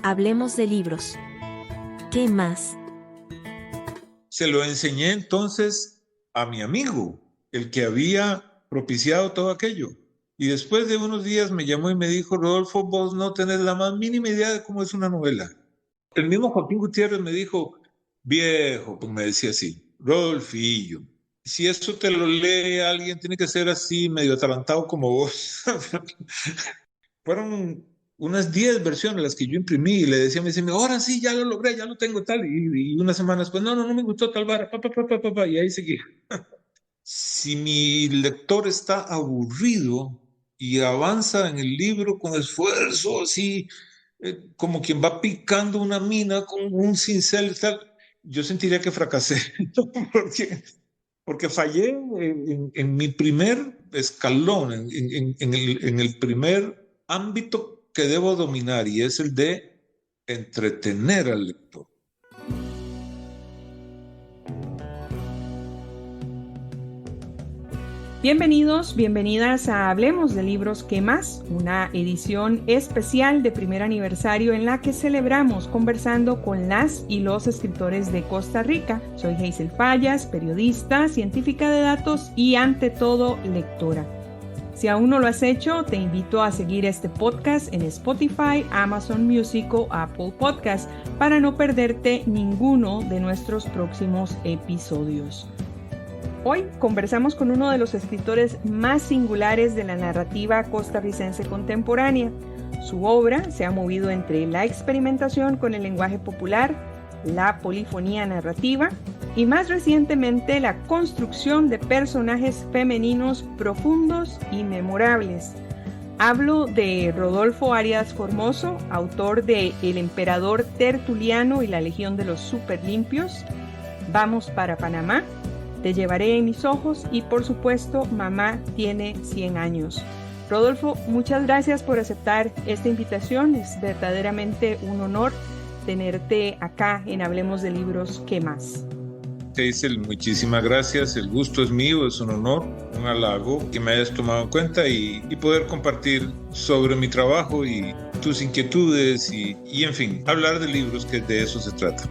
Hablemos de libros. ¿Qué más? Se lo enseñé entonces a mi amigo, el que había propiciado todo aquello. Y después de unos días me llamó y me dijo: Rodolfo, vos no tenés la más mínima idea de cómo es una novela. El mismo Joaquín Gutiérrez me dijo: viejo, pues me decía así, Rodolfillo, si esto te lo lee alguien, tiene que ser así, medio atarantado como vos. Fueron unas 10 versiones las que yo imprimí y le decía, me decía, ahora sí, ya lo logré, ya lo tengo tal. Y unas semanas después, no me gustó tal vara, y ahí seguía. Si mi lector está aburrido y avanza en el libro con esfuerzo, así como quien va picando una mina con un cincel, tal, yo sentiría que fracasé, porque, porque fallé en mi primer escalón, en el primer ámbito que debo dominar, y es el de entretener al lector. Bienvenidos, bienvenidas a Hablemos de Libros ¿Qué más? Una edición especial de primer aniversario en la que celebramos conversando con las y los escritores de Costa Rica. Soy Hazel Fallas, periodista, científica de datos y ante todo lectora. Si aún no lo has hecho, te invito a seguir este podcast en Spotify, Amazon Music o Apple Podcast para no perderte ninguno de nuestros próximos episodios. Hoy conversamos con uno de los escritores más singulares de la narrativa costarricense contemporánea. Su obra se ha movido entre la experimentación con el lenguaje popular, la polifonía narrativa y más recientemente la construcción de personajes femeninos profundos y memorables. Hablo de Rodolfo Arias Formoso, autor de El Emperador Tertuliano y la Legión de los Superlimpios, Vamos para Panamá, Te llevaré en mis ojos y por supuesto Mamá tiene 100 años. Rodolfo, muchas gracias por aceptar esta invitación. Es verdaderamente un honor tenerte acá en Hablemos de Libros ¿Qué más? Hazel, muchísimas gracias. El gusto es mío, es un honor, un halago que me hayas tomado en cuenta y poder compartir sobre mi trabajo y tus inquietudes y en fin, hablar de libros, que de eso se trata.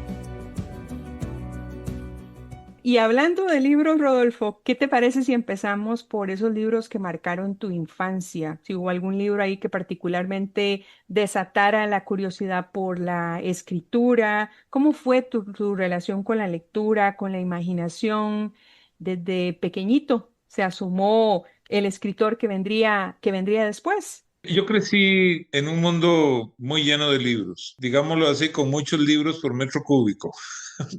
Y hablando de libros, Rodolfo, ¿qué te parece si empezamos por esos libros que marcaron tu infancia? Si hubo algún libro ahí que particularmente desatara la curiosidad por la escritura, ¿cómo fue tu relación con la lectura, con la imaginación? Desde pequeñito se asomó el escritor que vendría después. Yo crecí en un mundo muy lleno de libros, digámoslo así, con muchos libros por metro cúbico,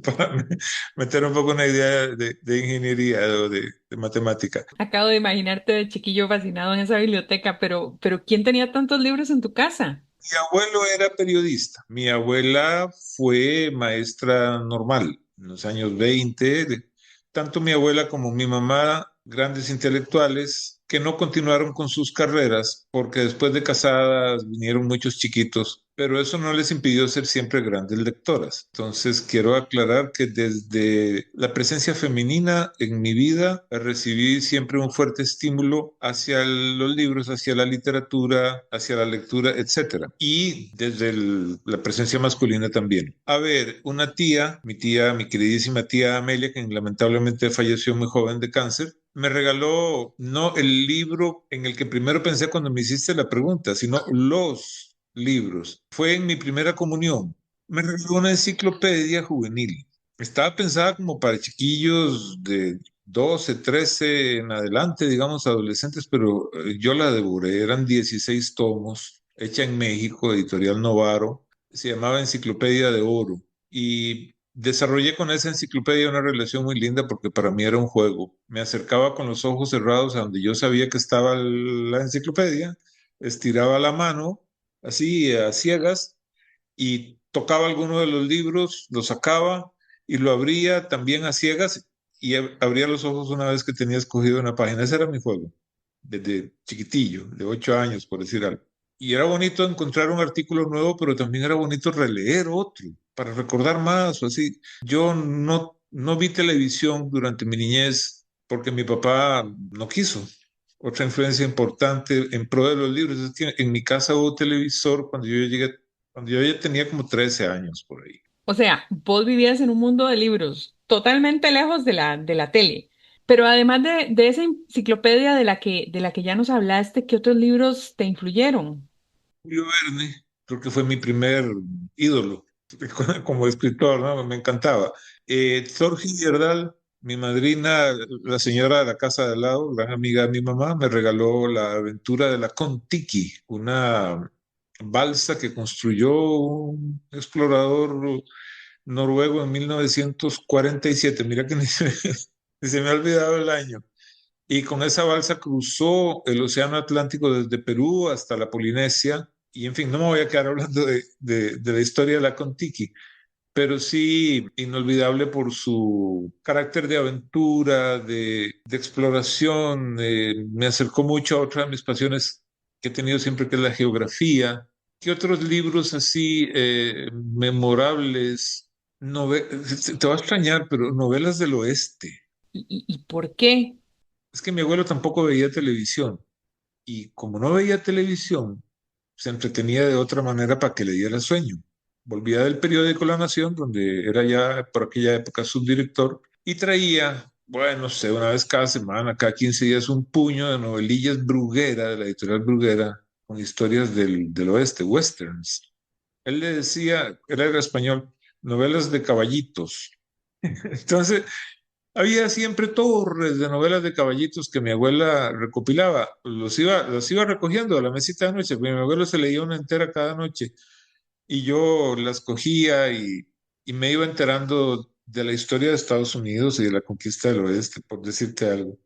para meter un poco una idea de ingeniería o de matemática. Acabo de imaginarte de chiquillo fascinado en esa biblioteca, pero ¿quién tenía tantos libros en tu casa? Mi abuelo era periodista, mi abuela fue maestra normal en los años 20. Tanto mi abuela como mi mamá, grandes intelectuales, que no continuaron con sus carreras porque después de casadas vinieron muchos chiquitos, pero eso no les impidió ser siempre grandes lectoras. Entonces quiero aclarar que desde la presencia femenina en mi vida recibí siempre un fuerte estímulo hacia los libros, hacia la literatura, hacia la lectura, etcétera. Y desde la presencia masculina también. A ver, una tía, mi queridísima tía Amelia, que lamentablemente falleció muy joven de cáncer, me regaló no el libro en el que primero pensé cuando me hiciste la pregunta, sino los libros. Fue en mi primera comunión. Me regaló una enciclopedia juvenil. Estaba pensada como para chiquillos de 12, 13 en adelante, digamos adolescentes, pero yo la devoré. Eran 16 tomos, hecha en México, editorial Novaro. Se llamaba Enciclopedia de Oro. Y desarrollé con esa enciclopedia una relación muy linda porque para mí era un juego. Me acercaba con los ojos cerrados a donde yo sabía que estaba la enciclopedia, estiraba la mano, así a ciegas, y tocaba alguno de los libros, lo sacaba y lo abría también a ciegas y abría los ojos una vez que tenía escogido una página. Ese era mi juego, desde chiquitillo, de 8 años, por decir algo. Y era bonito encontrar un artículo nuevo, pero también era bonito releer otro para recordar más o así. Yo no vi televisión durante mi niñez porque mi papá no quiso. Otra influencia importante en pro de los libros es que en mi casa hubo televisor cuando yo llegué cuando yo ya tenía como 13 años por ahí. O sea, vos vivías en un mundo de libros totalmente lejos de la tele. Pero además de esa enciclopedia de la que ya nos hablaste, ¿qué otros libros te influyeron? Julio Verne, creo que fue mi primer ídolo como escritor, ¿no? Me encantaba. Thor Heyerdahl, mi madrina, la señora de la casa de al lado, gran amiga de mi mamá, me regaló La aventura de la Kon-Tiki, una balsa que construyó un explorador noruego en 1947. Mira que ni se me ha olvidado el año. Y con esa balsa cruzó el Océano Atlántico desde Perú hasta la Polinesia. Y en fin, no me voy a quedar hablando de la historia de la Kon-Tiki, pero sí inolvidable por su carácter de aventura, de exploración. Me acercó mucho a otra de mis pasiones que he tenido siempre, que es la geografía. ¿Qué otros libros así memorables? Te va a extrañar, pero novelas del oeste. Y por qué? Es que mi abuelo tampoco veía televisión y como no veía televisión, se entretenía de otra manera para que le diera sueño. Volvía del periódico La Nación, donde era ya por aquella época subdirector, y traía, bueno, no sé, una vez cada semana, cada 15 días, un puño de novelillas Bruguera, de la editorial Bruguera, con historias del oeste, westerns. Él le decía, era español, novelas de caballitos. Entonces, había siempre torres de novelas de caballitos que mi abuela recopilaba. Los iba recogiendo a la mesita de noche, porque mi abuelo se leía una entera cada noche y yo las cogía y me iba enterando de la historia de Estados Unidos y de la conquista del oeste, por decirte algo.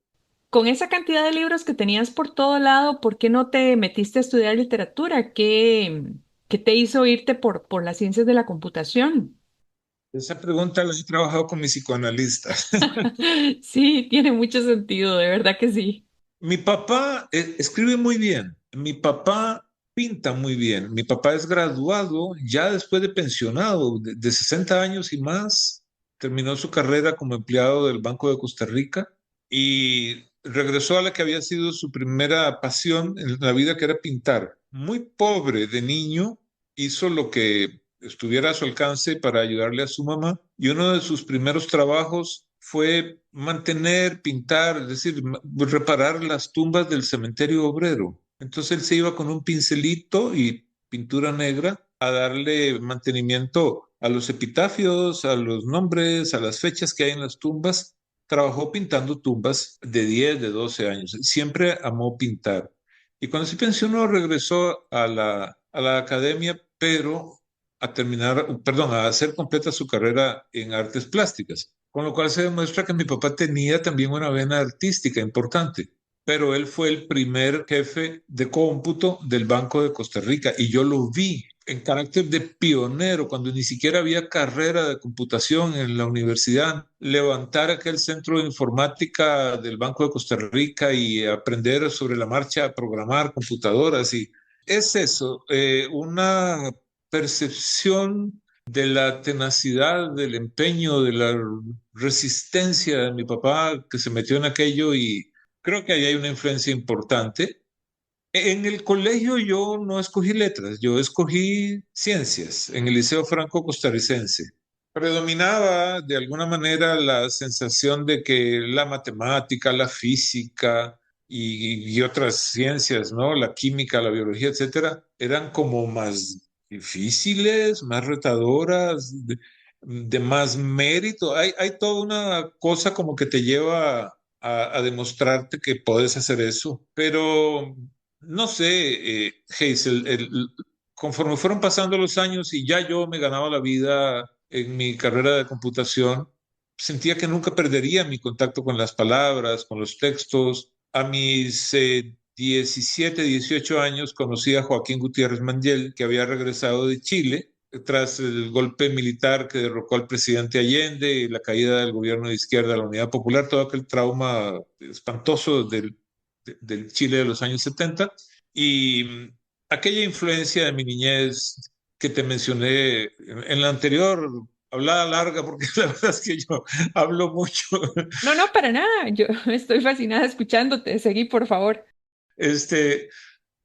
Con esa cantidad de libros que tenías por todo lado, ¿por qué no te metiste a estudiar literatura? ¿Qué te hizo irte por las ciencias de la computación? Esa pregunta la he trabajado con mi psicoanalista. Sí, tiene mucho sentido, de verdad que sí. Mi papá escribe muy bien, mi papá pinta muy bien, mi papá es graduado ya después de pensionado, de 60 años y más, terminó su carrera como empleado del Banco de Costa Rica y regresó a la que había sido su primera pasión en la vida, que era pintar. Muy pobre de niño, hizo lo que estuviera a su alcance para ayudarle a su mamá y uno de sus primeros trabajos fue mantener, pintar, es decir, reparar las tumbas del cementerio obrero. Entonces él se iba con un pincelito y pintura negra a darle mantenimiento a los epitafios, a los nombres, a las fechas que hay en las tumbas. Trabajó pintando tumbas de 10, de 12 años. Siempre amó pintar. Y cuando se pensionó regresó a la academia, pero a terminar, perdón, a hacer completa su carrera en artes plásticas. Con lo cual se demuestra que mi papá tenía también una vena artística importante, pero él fue el primer jefe de cómputo del Banco de Costa Rica y yo lo vi en carácter de pionero, cuando ni siquiera había carrera de computación en la universidad, levantar aquel centro de informática del Banco de Costa Rica y aprender sobre la marcha a programar computadoras. Y es eso, una percepción de la tenacidad, del empeño, de la resistencia de mi papá que se metió en aquello y creo que ahí hay una influencia importante. En el colegio yo no escogí letras, yo escogí ciencias en el Liceo Franco Costarricense. Predominaba de alguna manera la sensación de que la matemática, la física y otras ciencias, ¿no? La química, la biología, etcétera, eran como más difíciles, más retadoras, de más mérito. Hay toda una cosa como que te lleva a demostrarte que puedes hacer eso, pero no sé, Hazel, conforme fueron pasando los años y ya yo me ganaba la vida en mi carrera de computación, sentía que nunca perdería mi contacto con las palabras, con los textos. A mis 17, 18 años conocí a Joaquín Gutiérrez Mangel, que había regresado de Chile tras el golpe militar que derrocó al presidente Allende y la caída del gobierno de izquierda, la Unidad Popular, todo aquel trauma espantoso del Chile de los años 70. Y aquella influencia de mi niñez que te mencioné en la anterior, hablada larga, porque la verdad es que yo hablo mucho. No, no, para nada. Yo estoy fascinada escuchándote. Seguí, por favor. Este,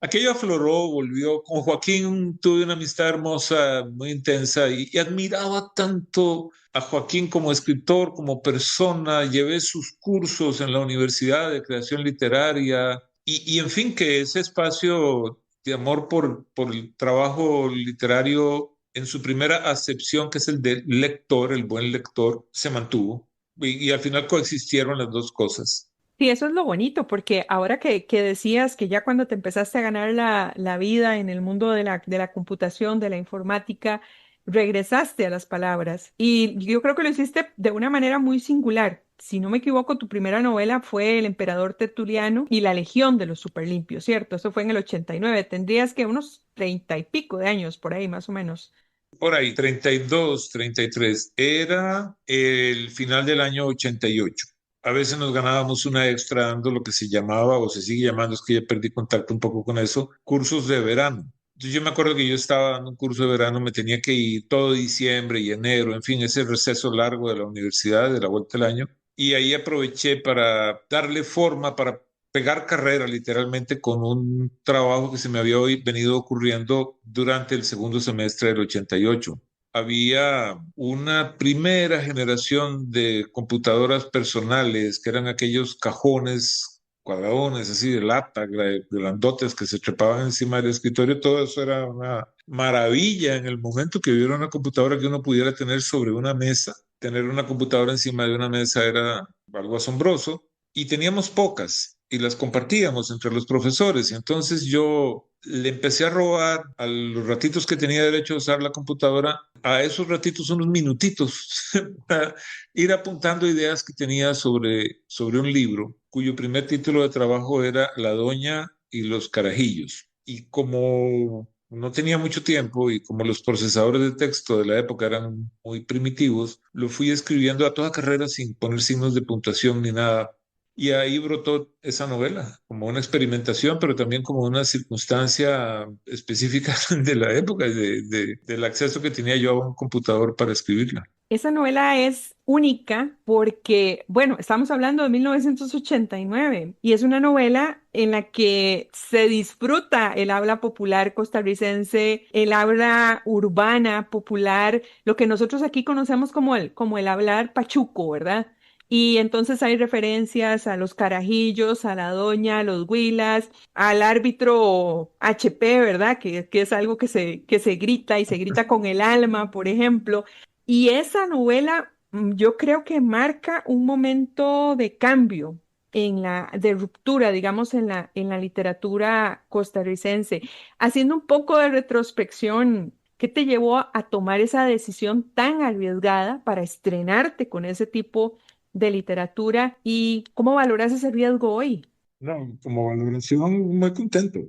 Aquello afloró, volvió. Con Joaquín tuve una amistad hermosa, muy intensa, y admiraba tanto a Joaquín como escritor, como persona. Llevé sus cursos en la Universidad de Creación Literaria y en fin, que ese espacio de amor por el trabajo literario en su primera acepción, que es el del lector, el buen lector, se mantuvo. Y al final coexistieron las dos cosas. Sí, eso es lo bonito, porque ahora que decías que ya cuando te empezaste a ganar la vida en el mundo de la computación, de la informática, regresaste a las palabras. Y yo creo que lo hiciste de una manera muy singular. Si no me equivoco, tu primera novela fue El Emperador Tertuliano y La Legión de los Superlimpios, ¿cierto? Eso fue en el 89. Tendrías que unos 30 y pico de años por ahí, más o menos. Por ahí, 32, 33. Era el final del año 88. A veces nos ganábamos una extra dando lo que se llamaba, o se sigue llamando, es que ya perdí contacto un poco con eso, cursos de verano. Entonces yo me acuerdo que yo estaba dando un curso de verano, me tenía que ir todo diciembre y enero, en fin, ese receso largo de la universidad, de la vuelta del año. Y ahí aproveché para darle forma, para pegar carrera literalmente con un trabajo que se me había venido ocurriendo durante el segundo semestre del 88. Había una primera generación de computadoras personales que eran aquellos cajones cuadradones así de lata, grandotes que se trepaban encima del escritorio. Todo eso era una maravilla en el momento que hubiera una computadora que uno pudiera tener sobre una mesa. Tener una computadora encima de una mesa era algo asombroso y teníamos pocas y las compartíamos entre los profesores. Y entonces yo le empecé a robar a los ratitos que tenía derecho a usar la computadora, a esos ratitos unos minutitos, para ir apuntando ideas que tenía sobre un libro cuyo primer título de trabajo era La Doña y los Carajillos. Y como no tenía mucho tiempo y como los procesadores de texto de la época eran muy primitivos, lo fui escribiendo a toda carrera sin poner signos de puntuación ni nada. Y ahí brotó esa novela, como una experimentación, pero también como una circunstancia específica de la época, del acceso que tenía yo a un computador para escribirla. Esa novela es única porque, bueno, estamos hablando de 1989 y es una novela en la que se disfruta el habla popular costarricense, el habla urbana popular, lo que nosotros aquí conocemos como el hablar pachuco, ¿verdad? Y entonces hay referencias a los carajillos, a la doña, a los huilas, al árbitro HP, ¿verdad? Que es algo que se grita y se grita con el alma, por ejemplo. Y esa novela, yo creo que marca un momento de cambio de ruptura, digamos, en la literatura costarricense. Haciendo un poco de retrospección, ¿qué te llevó a tomar esa decisión tan arriesgada para estrenarte con ese tipo de literatura y cómo valoras ese riesgo hoy? No, como valoración, muy contento,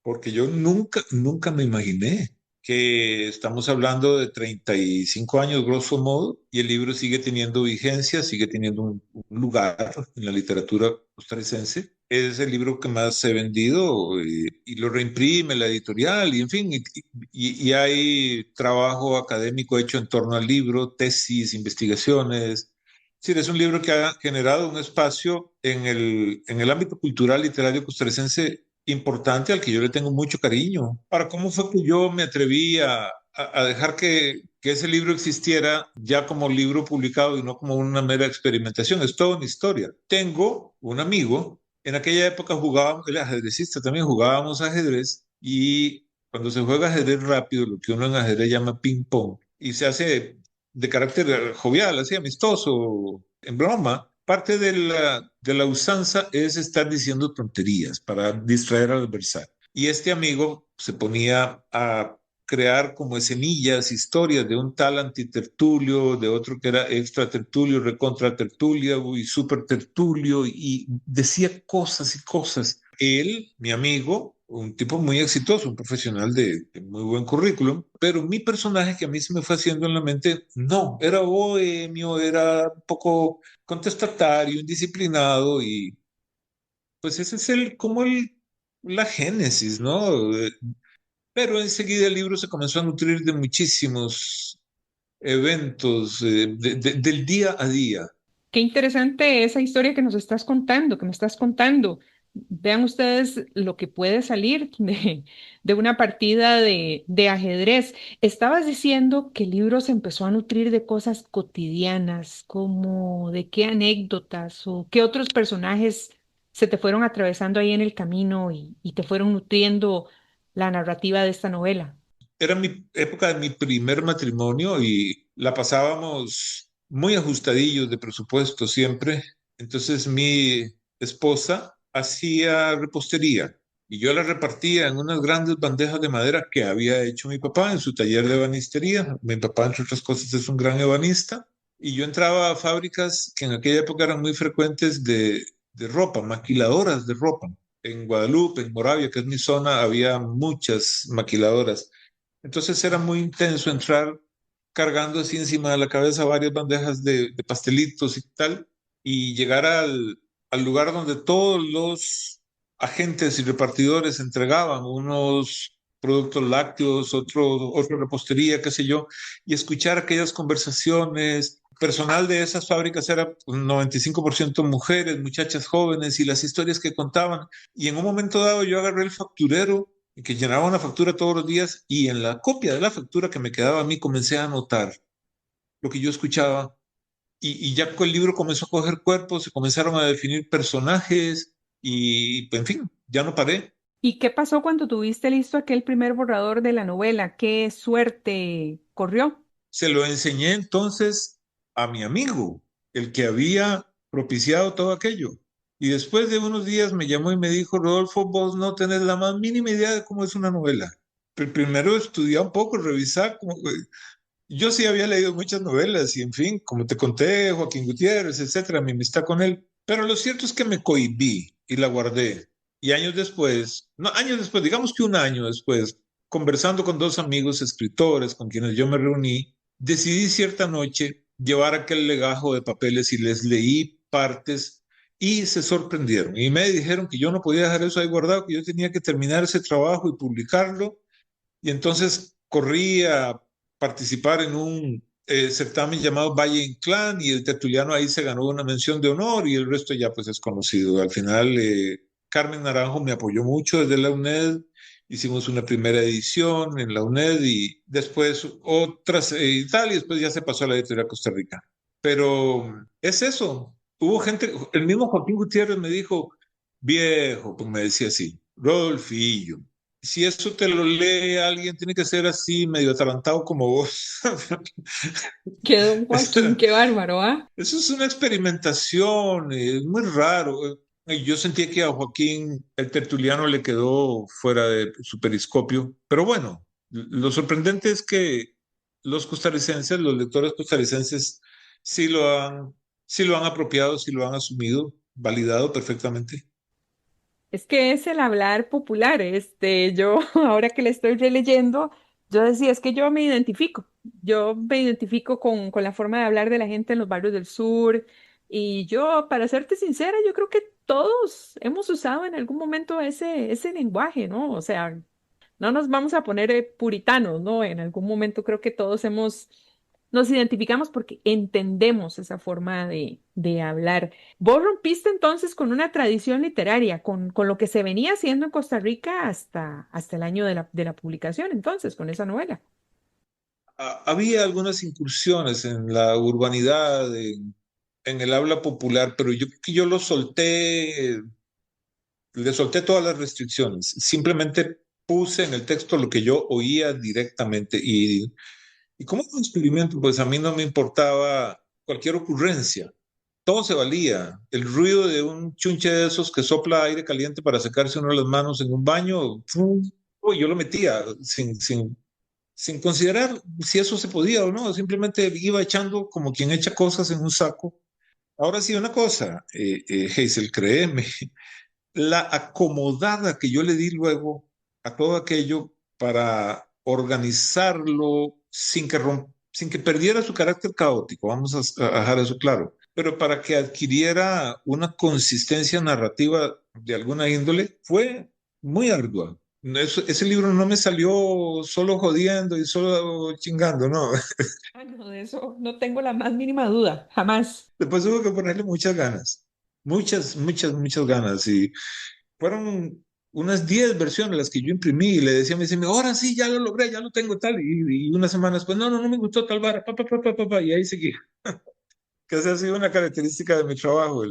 porque yo nunca me imaginé que estamos hablando de 35 años, grosso modo, y el libro sigue teniendo vigencia, sigue teniendo un lugar en la literatura costarricense. Es el libro que más he vendido y lo reimprime la editorial, y en fin, y hay trabajo académico hecho en torno al libro, tesis, investigaciones. Sí, es un libro que ha generado un espacio en el ámbito cultural literario costarricense importante al que yo le tengo mucho cariño. Ahora, ¿cómo fue que yo me atreví a dejar que ese libro existiera ya como libro publicado y no como una mera experimentación? Es toda una historia. Tengo un amigo, en aquella época jugábamos, el ajedrecista también jugábamos ajedrez y cuando se juega ajedrez rápido, lo que uno en ajedrez llama ping-pong, y se hace de carácter jovial, así amistoso, en broma, parte de la usanza es estar diciendo tonterías para distraer al adversario. Y este amigo se ponía a crear como escenillas, historias de un tal antitertulio, de otro que era extra tertulio, recontra tertulio y super tertulio, y decía cosas y cosas. Él, mi amigo, un tipo muy exitoso, un profesional de muy buen currículum, pero mi personaje que a mí se me fue haciendo en la mente, no, era bohemio, era un poco contestatario, indisciplinado, y pues ese es la génesis, ¿no? Pero enseguida el libro se comenzó a nutrir de muchísimos eventos del día a día. Qué interesante esa historia que nos estás contando, que me estás contando. Vean ustedes lo que puede salir de una partida de ajedrez. Estabas diciendo que el libro se empezó a nutrir de cosas cotidianas, como de qué anécdotas o qué otros personajes se te fueron atravesando ahí en el camino y te fueron nutriendo la narrativa de esta novela. Era mi época de mi primer matrimonio y la pasábamos muy ajustadillos de presupuesto siempre. Entonces mi esposa hacía repostería y yo la repartía en unas grandes bandejas de madera que había hecho mi papá en su taller de ebanistería. Mi papá, entre otras cosas, es un gran ebanista. Y yo entraba a fábricas que en aquella época eran muy frecuentes de ropa, maquiladoras de ropa. En Guadalupe, en Moravia, que es mi zona, había muchas maquiladoras. Entonces era muy intenso entrar cargando así encima de la cabeza varias bandejas de pastelitos y tal, y llegar al lugar donde todos los agentes y repartidores entregaban unos productos lácteos, otra repostería, qué sé yo, y escuchar aquellas conversaciones. Personal de esas fábricas era un 95% mujeres, muchachas jóvenes, y las historias que contaban. Y en un momento dado yo agarré el facturero que llenaba una factura todos los días y en la copia de la factura que me quedaba a mí comencé a anotar lo que yo escuchaba y ya el libro comenzó a coger cuerpo, se comenzaron a definir personajes y en fin, ya no paré. ¿Y qué pasó cuando tuviste listo aquel primer borrador de la novela? ¿Qué suerte corrió? Se lo enseñé entonces a mi amigo, el que había propiciado todo aquello. Y después de unos días me llamó y me dijo, Rodolfo, vos no tenés la más mínima idea de cómo es una novela. Pero primero estudiar un poco, revisar, yo sí había leído muchas novelas y, en fin, como te conté, Joaquín Gutiérrez, etcétera, mi amistad con él. Pero lo cierto es que me cohibí y la guardé. Y años después, no, años después, digamos que un año después, conversando con dos amigos escritores con quienes yo me reuní, decidí cierta noche llevar aquel legajo de papeles y les leí partes y se sorprendieron. Y me dijeron que yo no podía dejar eso ahí guardado, que yo tenía que terminar ese trabajo y publicarlo y entonces corrí a participar en un certamen llamado Valle Inclán y el tertuliano ahí se ganó una mención de honor y el resto ya pues es conocido. Al final Carmen Naranjo me apoyó mucho desde la UNED, hicimos una primera edición en la UNED y después otras y tal y después ya se pasó a la editorial Costa Rica. Pero es eso, hubo gente, el mismo Joaquín Gutiérrez me dijo, viejo, pues me decía así, Rodolfillo, si eso te lo lee alguien, tiene que ser así, medio atarantado como vos. Qué don Joaquín, Eso qué bárbaro, ¿ah? es una experimentación, es muy raro. Yo sentía que a Joaquín el tertuliano le quedó fuera de su periscopio, pero bueno, lo sorprendente es que los costarricenses, los lectores costarricenses, sí lo han, sí lo han apropiado, sí lo han asumido, validado perfectamente. Es que es el hablar popular. Yo, ahora que le estoy releyendo, yo decía, es que yo me identifico con la forma de hablar de la gente en los barrios del sur. Y yo, para serte sincera, yo creo que todos hemos usado en algún momento ese lenguaje, ¿no? O sea, no nos vamos a poner puritanos, ¿no? En algún momento creo que nos identificamos porque entendemos esa forma de hablar. Vos rompiste entonces con una tradición literaria, con lo que se venía haciendo en Costa Rica hasta el año de la publicación, entonces, con esa novela. Había algunas incursiones en la urbanidad, en el habla popular, pero yo creo que yo lo solté, le solté todas las restricciones. Simplemente puse en el texto lo que yo oía directamente y como un experimento, pues a mí no me importaba cualquier ocurrencia. Todo se valía. El ruido de un chunche de esos que sopla aire caliente para secarse uno las manos en un baño, ¡fum! Uy, yo lo metía sin considerar si eso se podía o no. Simplemente iba echando como quien echa cosas en un saco. Ahora sí, una cosa, Hazel, créeme, la acomodada que yo le di luego a todo aquello para organizarlo sin que perdiera su carácter caótico, vamos a dejar eso claro, pero para que adquiriera una consistencia narrativa de alguna índole, fue muy ardua. Ese libro no me salió solo jodiendo y solo chingando, no. Ah, no, de eso no tengo la más mínima duda, jamás. Después hubo que ponerle muchas ganas, muchas, muchas, muchas ganas. fueron unas 10 versiones las que yo imprimí y le decía a mi diseñador, ahora sí, ya lo logré, ya lo tengo tal. Y una semana después, no me gustó tal vara, y ahí seguí. Que esa ha sido una característica de mi trabajo,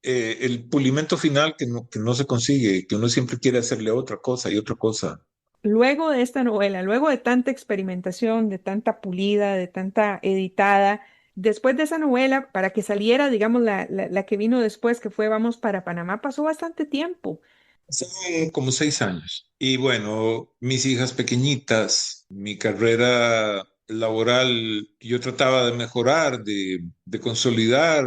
el pulimento final que no se consigue, que uno siempre quiere hacerle otra cosa y otra cosa. Luego de esta novela, luego de tanta experimentación, de tanta pulida, de tanta editada, después de esa novela, para que saliera, digamos, la que vino después, que fue Vamos para Panamá, pasó bastante tiempo. Hace como 6 años. Y bueno, mis hijas pequeñitas, mi carrera laboral, yo trataba de mejorar, de consolidar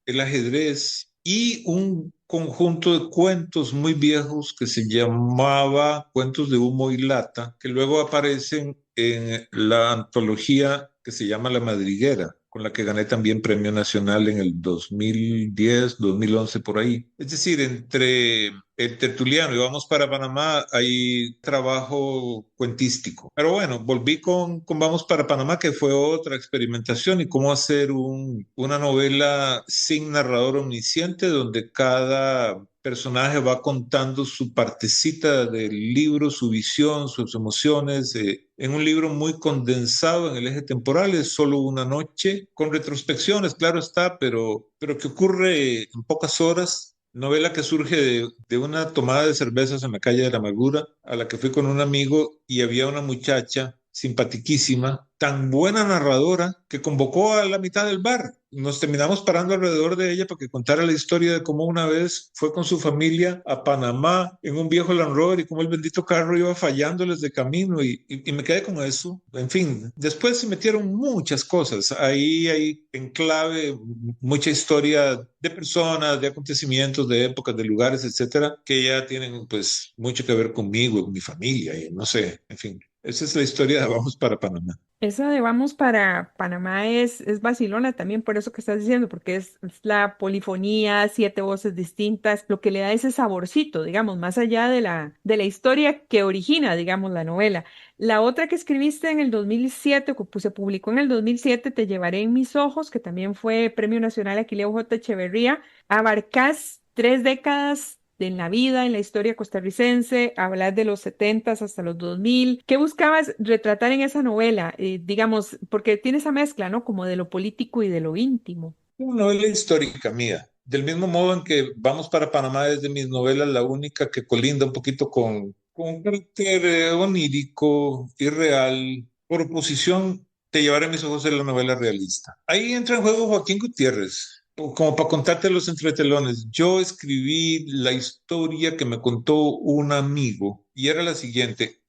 el ajedrez y un conjunto de cuentos muy viejos que se llamaba Cuentos de Humo y Lata, que luego aparecen en la antología que se llama La Madriguera, con la que gané también premio nacional en el 2010, 2011 por ahí. Es decir, entre el tertuliano y Vamos para Panamá hay trabajo cuentístico. Pero bueno, volví con Vamos para Panamá, que fue otra experimentación y cómo hacer una novela sin narrador omnisciente, donde cada personaje va contando su partecita del libro, su visión, sus emociones, en un libro muy condensado en el eje temporal, es solo una noche, con retrospecciones, claro está, pero que ocurre en pocas horas. Novela que surge de una tomada de cervezas en la calle de la Amargura, a la que fui con un amigo y había una muchacha simpatiquísima, tan buena narradora, que convocó a la mitad del bar. Nos terminamos parando alrededor de ella para que contara la historia de cómo una vez fue con su familia a Panamá en un viejo Land Rover y cómo el bendito carro iba fallándoles de camino y me quedé con eso. En fin, después se metieron muchas cosas. Ahí hay en clave mucha historia de personas, de acontecimientos, de épocas, de lugares, etcétera, que ya tienen pues mucho que ver conmigo, con mi familia y no sé, en fin. Esa es la historia de Vamos para Panamá. Esa de Vamos para Panamá es vacilona también por eso que estás diciendo, porque es la polifonía, siete voces distintas, lo que le da ese saborcito, digamos, más allá de la historia que origina, digamos, la novela. La otra que escribiste en el 2007, se publicó en el 2007, Te llevaré en mis ojos, que también fue Premio Nacional Aquileo J. Echeverría, abarcás 3 décadas en la vida, en la historia costarricense, hablar de los 70 hasta los 2000. ¿Qué buscabas retratar en esa novela? Digamos, porque tiene esa mezcla, ¿no? Como de lo político y de lo íntimo. Una novela histórica mía. Del mismo modo en que Vamos para Panamá es de mis novelas la única que colinda un poquito con un carácter onírico, irreal. Por oposición, Te llevaré mis ojos en la novela realista. Ahí entra en juego Joaquín Gutiérrez. Como para contarte los entretelones, yo escribí la historia que me contó un amigo y era la siguiente.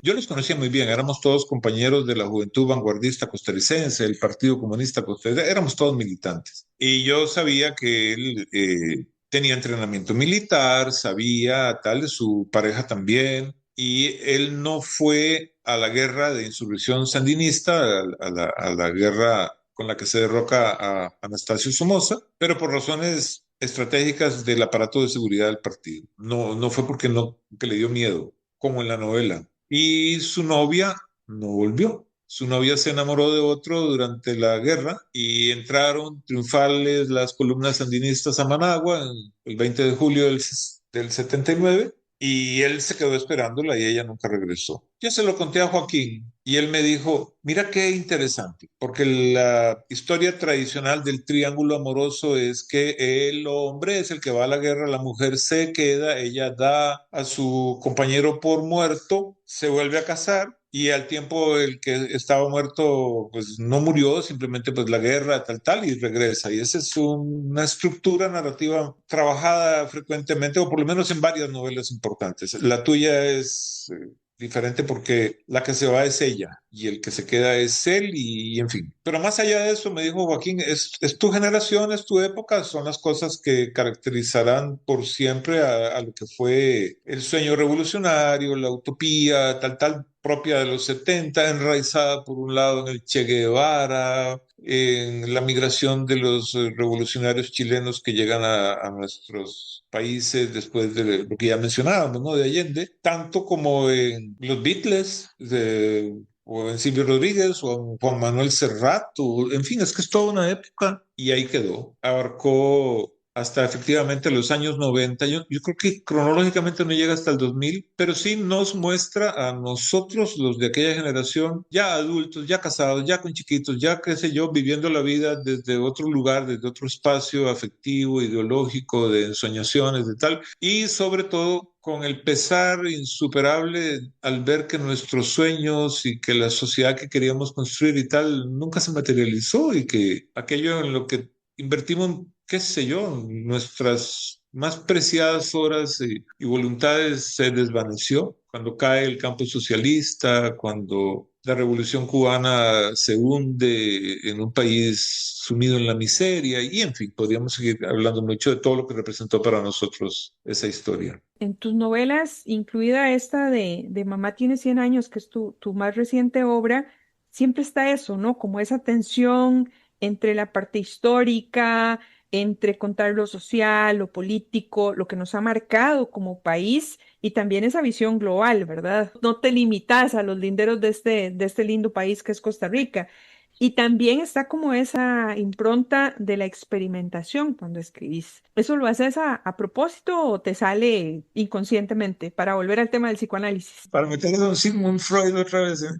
Yo los conocía muy bien, éramos todos compañeros de la Juventud Vanguardista Costarricense, el Partido Comunista Costarricense, éramos todos militantes. Y yo sabía que él tenía entrenamiento militar, sabía tal, su pareja también, y él no fue a la guerra de insurrección sandinista, a la guerra con la que se derroca a Anastasio Somoza, pero por razones estratégicas del aparato de seguridad del partido. No fue porque no, que le dio miedo, como en la novela. Y su novia no volvió. Su novia se enamoró de otro durante la guerra y entraron triunfales las columnas sandinistas a Managua el 20 de julio del 79 y él se quedó esperándola y ella nunca regresó. Yo se lo conté a Joaquín y él me dijo, mira qué interesante, porque la historia tradicional del triángulo amoroso es que el hombre es el que va a la guerra, la mujer se queda, ella da a su compañero por muerto, se vuelve a casar y al tiempo el que estaba muerto pues no murió, simplemente pues la guerra tal y regresa. Y esa es una estructura narrativa trabajada frecuentemente o por lo menos en varias novelas importantes. La tuya es diferente porque la que se va es ella y el que se queda es él y en fin. Pero más allá de eso, me dijo Joaquín, es tu generación, es tu época, son las cosas que caracterizarán por siempre a lo que fue el sueño revolucionario, la utopía, tal, propia de los 70, enraizada por un lado en el Che Guevara, en la migración de los revolucionarios chilenos que llegan a nuestros países después de lo que ya mencionábamos, ¿no? De Allende, tanto como en los Beatles, o en Silvio Rodríguez, o en Juan Manuel Serrat, en fin, es que es toda una época y ahí quedó. Abarcó hasta efectivamente los años 90. Yo creo que cronológicamente no llega hasta el 2000, pero sí nos muestra a nosotros, los de aquella generación, ya adultos, ya casados, ya con chiquitos, ya qué sé yo, viviendo la vida desde otro lugar, desde otro espacio afectivo, ideológico, de ensoñaciones, de tal, y sobre todo con el pesar insuperable al ver que nuestros sueños y que la sociedad que queríamos construir y tal nunca se materializó y que aquello en lo que invertimos, qué sé yo, nuestras más preciadas horas y voluntades se desvaneció cuando cae el campo socialista, cuando la revolución cubana se hunde en un país sumido en la miseria y en fin, podríamos seguir hablando mucho de todo lo que representó para nosotros esa historia. En tus novelas, incluida esta de Mamá tiene 100 años, que es tu más reciente obra, siempre está eso, ¿no? Como esa tensión entre la parte histórica, entre contar lo social, lo político, lo que nos ha marcado como país y también esa visión global, ¿verdad? No te limitas a los linderos de este lindo país que es Costa Rica. Y también está como esa impronta de la experimentación cuando escribís. ¿Eso lo haces a propósito o te sale inconscientemente para volver al tema del psicoanálisis? Para meter a don Sigmund Freud otra vez, ¿eh?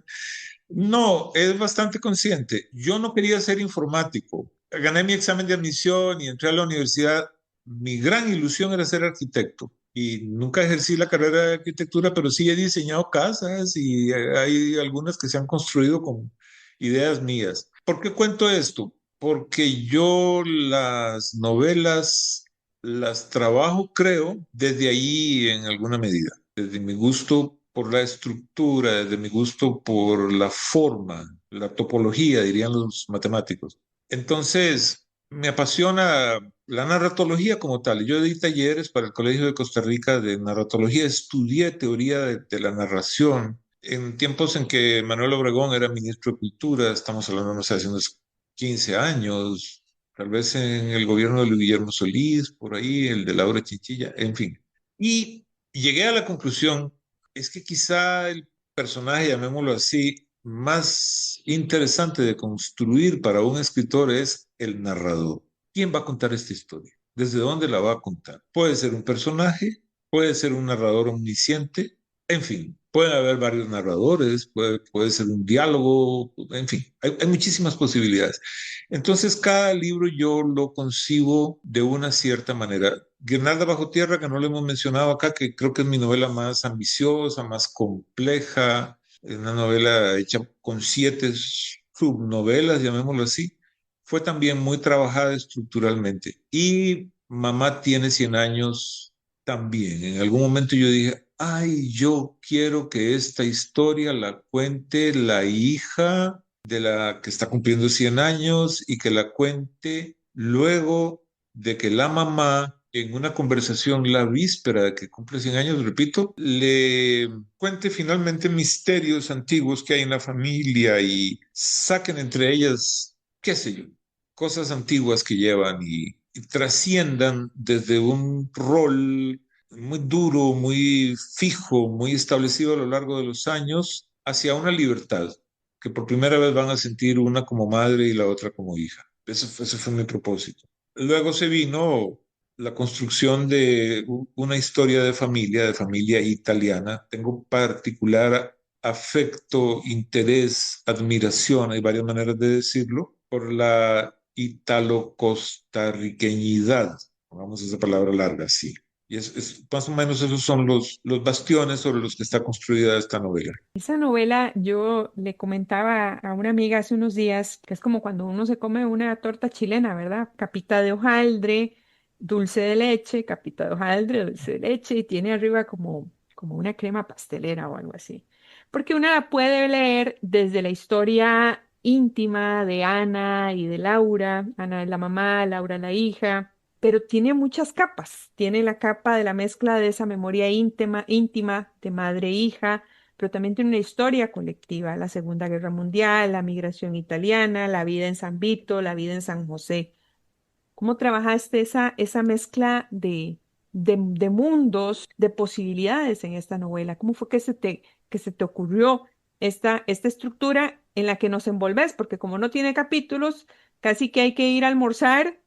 No, es bastante consciente. Yo no quería ser informático. Gané mi examen de admisión y entré a la universidad. Mi gran ilusión era ser arquitecto. Y nunca ejercí la carrera de arquitectura, pero sí he diseñado casas y hay algunas que se han construido con ideas mías. ¿Por qué cuento esto? Porque yo las novelas las trabajo, creo, desde ahí en alguna medida, desde mi gusto por la estructura, desde mi gusto por la forma, la topología, dirían los matemáticos. Entonces, me apasiona la narratología como tal. Yo di talleres para el Colegio de Costa Rica de narratología, estudié teoría de la narración en tiempos en que Manuel Obregón era ministro de Cultura, estamos hablando, no sé, hace unos 15 años, tal vez en el gobierno de Luis Guillermo Solís, por ahí, el de Laura Chinchilla, en fin. Y llegué a la conclusión, es que quizá el personaje, llamémoslo así, más interesante de construir para un escritor es el narrador. ¿Quién va a contar esta historia? ¿Desde dónde la va a contar? Puede ser un personaje, puede ser un narrador omnisciente, en fin, puede haber varios narradores, puede ser un diálogo, en fin, hay muchísimas posibilidades. Entonces, cada libro yo lo concibo de una cierta manera. Guirnalda bajo tierra, que no lo hemos mencionado acá, que creo que es mi novela más ambiciosa, más compleja, es una novela hecha con 7 subnovelas, llamémoslo así, fue también muy trabajada estructuralmente. Y Mamá tiene 100 años también. En algún momento yo dije, ay, yo quiero que esta historia la cuente la hija de la que está cumpliendo 100 años y que la cuente luego de que la mamá, en una conversación la víspera de que cumple 100 años, repito, le cuente finalmente misterios antiguos que hay en la familia y saquen entre ellas, qué sé yo, cosas antiguas que llevan y trasciendan desde un rol muy duro, muy fijo, muy establecido a lo largo de los años, hacia una libertad que por primera vez van a sentir una como madre y la otra como hija. Ese fue mi propósito. Luego se vino la construcción de una historia de familia italiana. Tengo particular afecto, interés, admiración, hay varias maneras de decirlo, por la italo-costarriqueñidad, pongamos esa palabra larga, sí. Y más o menos esos son los bastiones sobre los que está construida esta novela. Esa novela yo le comentaba a una amiga hace unos días que es como cuando uno se come una torta chilena, ¿verdad? Capita de hojaldre, dulce de leche, capita de hojaldre, dulce de leche y tiene arriba como una crema pastelera o algo así. Porque uno la puede leer desde la historia íntima de Ana y de Laura. Ana es la mamá, Laura la hija, pero tiene muchas capas. Tiene la capa de la mezcla de esa memoria íntima de madre e hija, pero también tiene una historia colectiva, la Segunda Guerra Mundial, la migración italiana, la vida en San Vito, la vida en San José. ¿Cómo trabajaste esa mezcla de mundos, de posibilidades en esta novela? ¿Cómo fue que se te ocurrió esta estructura en la que nos envolves? Porque como no tiene capítulos, casi que hay que ir a almorzar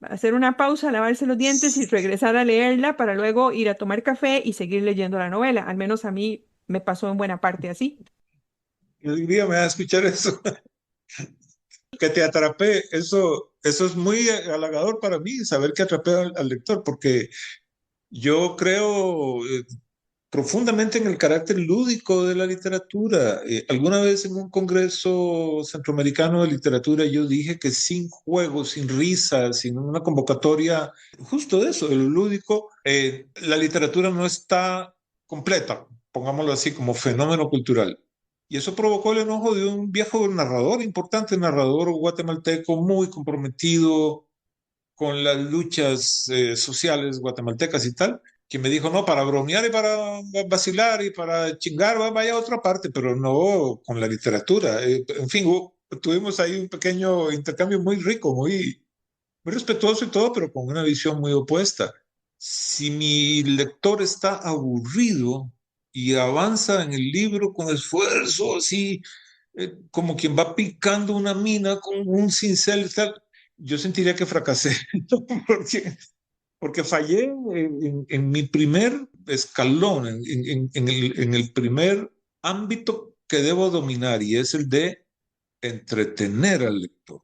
hacer una pausa, lavarse los dientes y regresar a leerla para luego ir a tomar café y seguir leyendo la novela. Al menos a mí me pasó en buena parte así. Yo diría, me va a escuchar eso, que te atrapé. Eso es muy halagador para mí, saber que atrapé al lector, porque yo creo profundamente en el carácter lúdico de la literatura. Alguna vez en un congreso centroamericano de literatura yo dije que sin juegos, sin risas, sin una convocatoria, justo de eso, de lo lúdico, la literatura no está completa, pongámoslo así, como fenómeno cultural. Y eso provocó el enojo de un viejo narrador, importante narrador guatemalteco, muy comprometido con las luchas sociales guatemaltecas y tal, que me dijo, no, para bromear y para vacilar y para chingar, vaya a otra parte, pero no con la literatura. En fin, tuvimos ahí un pequeño intercambio muy rico, muy respetuoso y todo, pero con una visión muy opuesta. Si mi lector está aburrido y avanza en el libro con esfuerzo, así como quien va picando una mina con un cincel y tal, yo sentiría que fracasé, porque, porque fallé en mi primer escalón, en el primer ámbito que debo dominar, y es el de entretener al lector.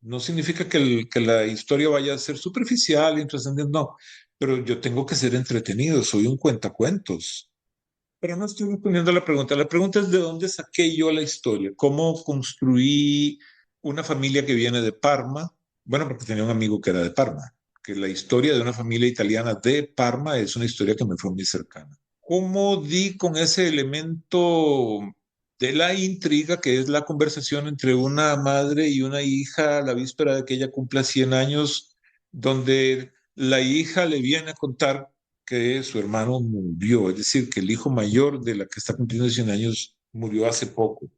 No significa que la historia vaya a ser superficial y intrascendente, no, pero yo tengo que ser entretenido, soy un cuentacuentos. Pero no estoy respondiendo a la pregunta. La pregunta es de dónde saqué yo la historia, cómo construí una familia que viene de Parma. Bueno, porque tenía un amigo que era de Parma, que la historia de una familia italiana de Parma es una historia que me fue muy cercana. ¿Cómo di con ese elemento de la intriga, que es la conversación entre una madre y una hija a la víspera de que ella cumpla 100 años, donde la hija le viene a contar que su hermano murió, es decir, que el hijo mayor de la que está cumpliendo 100 años murió hace poco?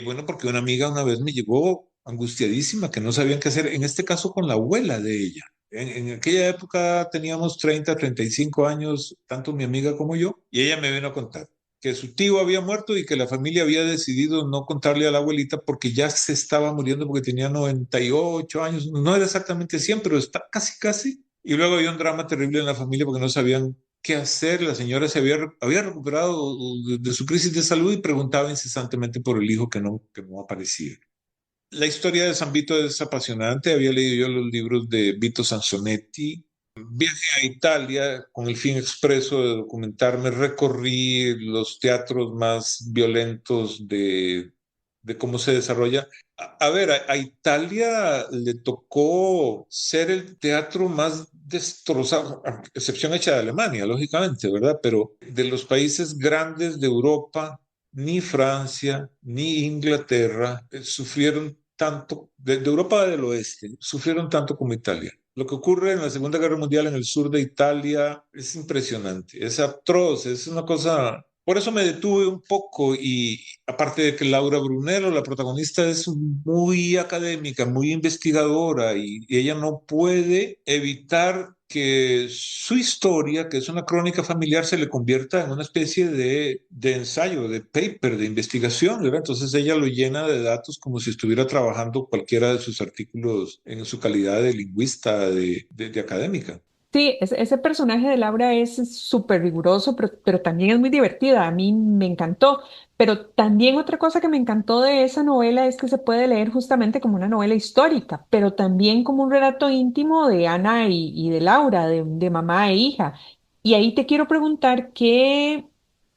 Bueno, porque una amiga una vez me llegó angustiadísima, que no sabían qué hacer, en este caso con la abuela de ella. En aquella época teníamos 35 años, tanto mi amiga como yo, y ella me vino a contar que su tío había muerto y que la familia había decidido no contarle a la abuelita porque ya se estaba muriendo porque tenía 98 años, no era exactamente 100, pero está casi, casi. Y luego había un drama terrible en la familia porque no sabían qué hacer. La señora había recuperado de su crisis de salud y preguntaba incesantemente por el hijo que no aparecía. La historia de San Vito es apasionante. Había leído yo los libros de Vito Sansonetti. Viajé a Italia con el fin expreso de documentarme. Recorrí los teatros más violentos de cómo se desarrolla. A ver, a Italia le tocó ser el teatro más destrozado, a excepción hecha de Alemania, lógicamente, ¿verdad? Pero de los países grandes de Europa, ni Francia, ni Inglaterra sufrieron tanto, de Europa del Oeste, sufrieron tanto como Italia. Lo que ocurre en la Segunda Guerra Mundial en el sur de Italia es impresionante, es atroz, es una cosa. Por eso me detuve un poco y aparte de que Laura Brunello, la protagonista, es muy académica, muy investigadora y ella no puede evitar que su historia, que es una crónica familiar, se le convierta en una especie de ensayo, de paper, de investigación, ¿verdad? Entonces ella lo llena de datos como si estuviera trabajando cualquiera de sus artículos en su calidad de lingüista, de académica. Sí, ese personaje de Laura es súper riguroso, pero también es muy divertida. A mí me encantó. Pero también otra cosa que me encantó de esa novela es que se puede leer justamente como una novela histórica, pero también como un relato íntimo de Ana y de Laura, de mamá e hija. Y ahí te quiero preguntar qué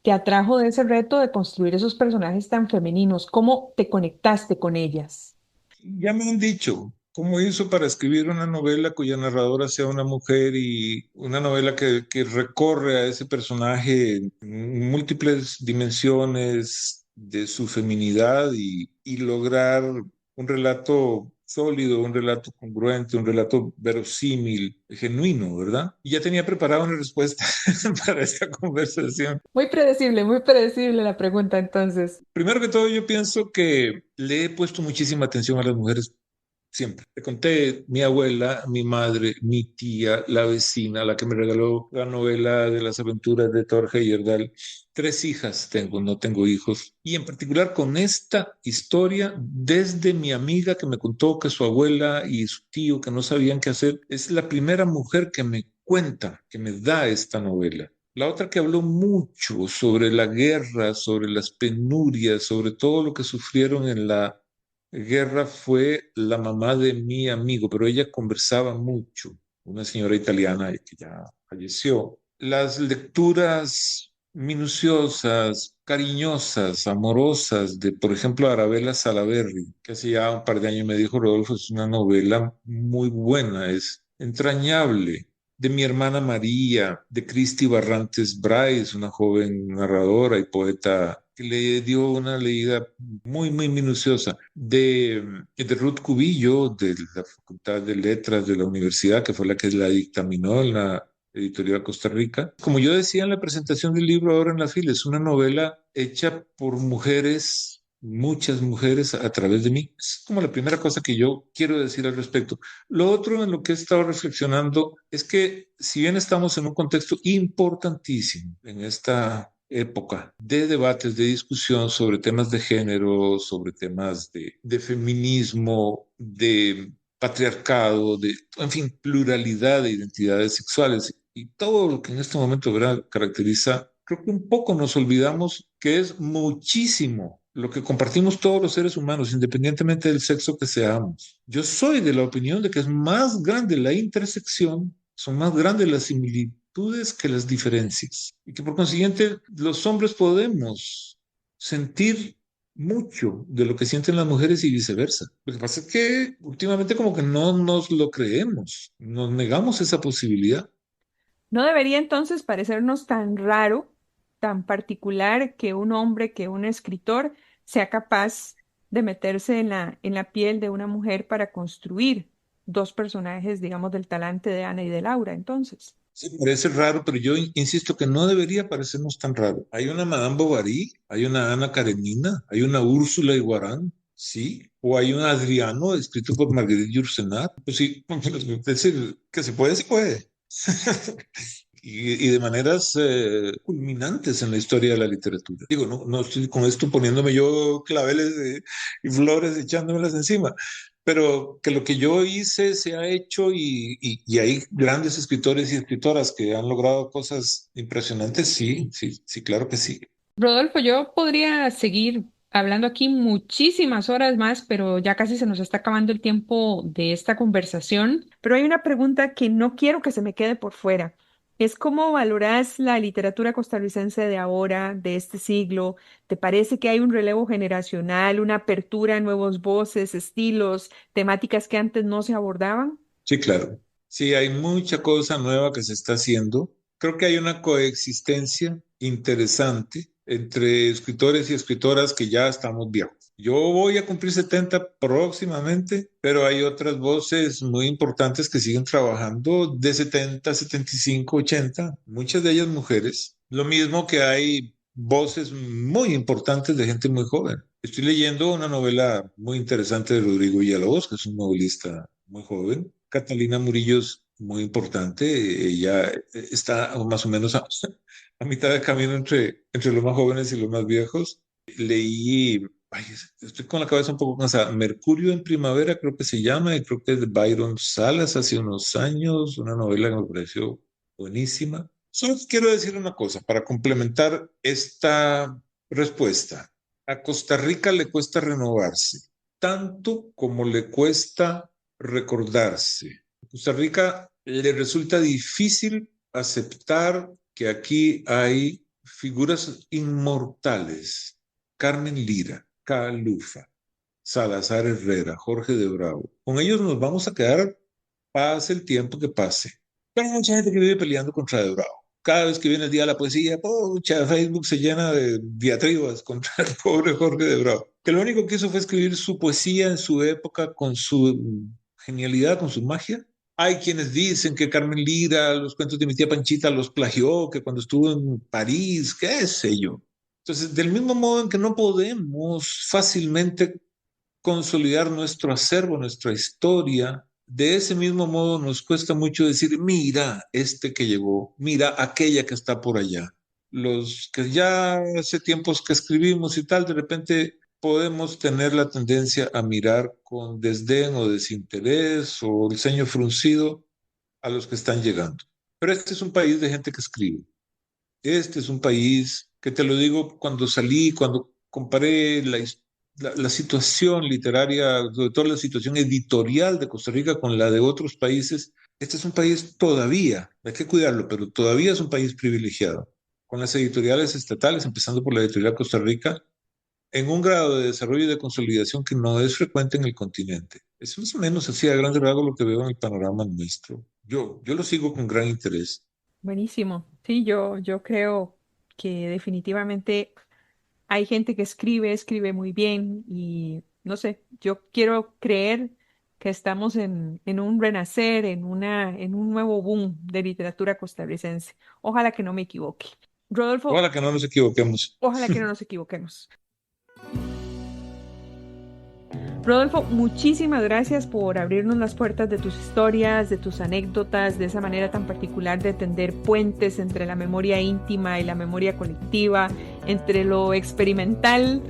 te atrajo de ese reto de construir esos personajes tan femeninos, cómo te conectaste con ellas. Ya me han dicho cómo hizo para escribir una novela cuya narradora sea una mujer y una novela que recorre a ese personaje en múltiples dimensiones de su feminidad y lograr un relato sólido, un relato congruente, un relato verosímil, genuino, ¿verdad? Y ya tenía preparada una respuesta para esta conversación. Muy predecible la pregunta entonces. Primero que todo, yo pienso que le he puesto muchísima atención a las mujeres siempre. Te conté mi abuela, mi madre, mi tía, la vecina, la que me regaló la novela de las aventuras de Thor Heyerdahl. Tres hijas tengo, no tengo hijos. Y en particular con esta historia, desde mi amiga que me contó que su abuela y su tío que no sabían qué hacer, es la primera mujer que me cuenta, que me da esta novela. La otra que habló mucho sobre la guerra, sobre las penurias, sobre todo lo que sufrieron en la guerra fue la mamá de mi amigo, pero ella conversaba mucho, una señora italiana que ya falleció. Las lecturas minuciosas, cariñosas, amorosas de, por ejemplo, Arabella Salaberry, que hace ya un par de años me dijo Rodolfo, es una novela muy buena, es entrañable. De mi hermana María, de Cristi Barrantes Bryce, una joven narradora y poeta que le dio una leída muy minuciosa, de Ruth Cubillo, de la Facultad de Letras de la universidad, que fue la que la dictaminó en la editorial Costa Rica. Como yo decía en la presentación del libro ahora en la fila, es una novela hecha por mujeres, muchas mujeres a través de mí. Es como la primera cosa que yo quiero decir al respecto. Lo otro en lo que he estado reflexionando es que si bien estamos en un contexto importantísimo en esta época de debates, de discusión sobre temas de género, sobre temas de feminismo, de patriarcado, en fin, pluralidad de identidades sexuales y todo lo que en este momento, ¿verdad?, caracteriza, creo que un poco nos olvidamos que es muchísimo lo que compartimos todos los seres humanos, independientemente del sexo que seamos. Yo soy de la opinión de que es más grande la intersección, son más grandes las similitudes que las diferencias, y que por consiguiente los hombres podemos sentir mucho de lo que sienten las mujeres y viceversa. Lo que pasa es que últimamente como que no nos lo creemos, nos negamos esa posibilidad. No debería entonces parecernos tan raro, tan particular que un hombre, que un escritor sea capaz de meterse en la piel de una mujer para construir dos personajes, digamos, del talante de Ana y de Laura, entonces. Sí, parece raro, pero yo insisto que no debería parecernos tan raro. Hay una Madame Bovary, hay una Ana Karenina, hay una Úrsula Iguarán, ¿sí? O hay un Adriano escrito por Marguerite Yourcenar. Pues sí, es decir, que se puede, se puede. Y de maneras culminantes en la historia de la literatura. Digo, no estoy con esto poniéndome yo claveles y flores echándomelas encima, pero que lo que yo hice se ha hecho y hay grandes escritores y escritoras que han logrado cosas impresionantes, sí, sí, sí, claro que sí. Rodolfo, yo podría seguir hablando aquí muchísimas horas más, pero ya casi se nos está acabando el tiempo de esta conversación. Pero hay una pregunta que no quiero que se me quede por fuera. Es cómo valoras la literatura costarricense de ahora, de este siglo. ¿Te parece que hay un relevo generacional, una apertura a nuevos voces, estilos, temáticas que antes no se abordaban? Sí, claro. Sí, hay mucha cosa nueva que se está haciendo. Creo que hay una coexistencia interesante entre escritores y escritoras que ya estamos viejos. Yo voy a cumplir 70 próximamente, pero hay otras voces muy importantes que siguen trabajando de 70, 75, 80, muchas de ellas mujeres. Lo mismo que hay voces muy importantes de gente muy joven. Estoy leyendo una novela muy interesante de Rodrigo Villalobos, que es un novelista muy joven. Catalina Murillo es muy importante. Ella está más o menos a mitad de camino entre los más jóvenes y los más viejos. Leí, ay, estoy con la cabeza un poco cansada, Mercurio en primavera, creo que se llama, y creo que es de Byron Salas hace unos años, una novela que me pareció buenísima. Solo quiero decir una cosa para complementar esta respuesta. A Costa Rica le cuesta renovarse, tanto como le cuesta recordarse. A Costa Rica le resulta difícil aceptar que aquí hay figuras inmortales. Carmen Lira, Calufa, Salazar Herrera, Jorge de Bravo. Con ellos nos vamos a quedar pase el tiempo que pase. Pero hay mucha gente que vive peleando contra de Bravo. Cada vez que viene el día de la poesía, pucha, Facebook se llena de diatribas contra el pobre Jorge de Bravo, que lo único que hizo fue escribir su poesía en su época con su genialidad, con su magia. Hay quienes dicen que Carmen Lira, los cuentos de mi tía Panchita los plagió, que cuando estuvo en París, qué sé yo. Entonces, del mismo modo en que no podemos fácilmente consolidar nuestro acervo, nuestra historia. De ese mismo modo nos cuesta mucho decir, mira este que llegó, mira aquella que está por allá. Los que ya hace tiempos que escribimos y tal, de repente podemos tener la tendencia a mirar con desdén o desinterés o el ceño fruncido a los que están llegando. Pero este es un país de gente que escribe. Este es un país que te lo digo cuando salí, cuando comparé la situación literaria, sobre todo la situación editorial de Costa Rica con la de otros países. Este es un país todavía, hay que cuidarlo, pero todavía es un país privilegiado, con las editoriales estatales, empezando por la editorial Costa Rica, en un grado de desarrollo y de consolidación que no es frecuente en el continente. Es más o menos así a grandes rasgos lo que veo en el panorama nuestro. Yo lo sigo con gran interés. Buenísimo. Sí, yo creo que definitivamente hay gente que escribe muy bien y no sé, yo quiero creer que estamos en un renacer, en un nuevo boom de literatura costarricense. Ojalá que no me equivoque. Rodolfo, Ojalá que no nos equivoquemos. ojalá que no nos equivoquemos. Rodolfo, muchísimas gracias por abrirnos las puertas de tus historias, de tus anécdotas, de esa manera tan particular de tender puentes entre la memoria íntima y la memoria colectiva, entre lo experimental,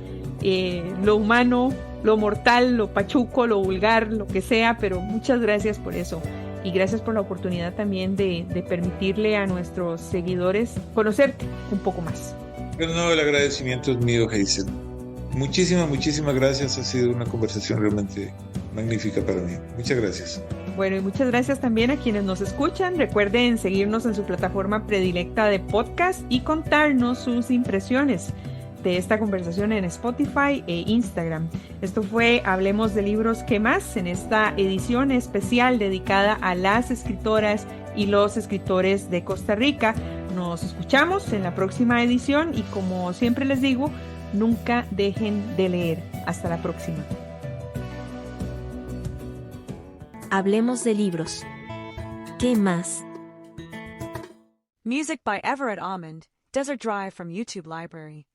lo humano, lo mortal, lo pachuco, lo vulgar, lo que sea, pero muchas gracias por eso. Y gracias por la oportunidad también de permitirle a nuestros seguidores conocerte un poco más. Pero no, el agradecimiento es mío, Hazel. Muchísimas gracias. Ha sido una conversación realmente magnífica para mí. Muchas gracias. Bueno, y muchas gracias también a quienes nos escuchan. Recuerden seguirnos en su plataforma predilecta de podcast y contarnos sus impresiones de esta conversación en Spotify e Instagram. Esto fue Hablemos de Libros, ¿qué más? En esta edición especial dedicada a las escritoras y los escritores de Costa Rica. Nos escuchamos en la próxima edición y como siempre les digo, nunca dejen de leer. Hasta la próxima. Hablemos de libros. ¿Qué más? Music by Everett Almond, Desert Drive from YouTube Library.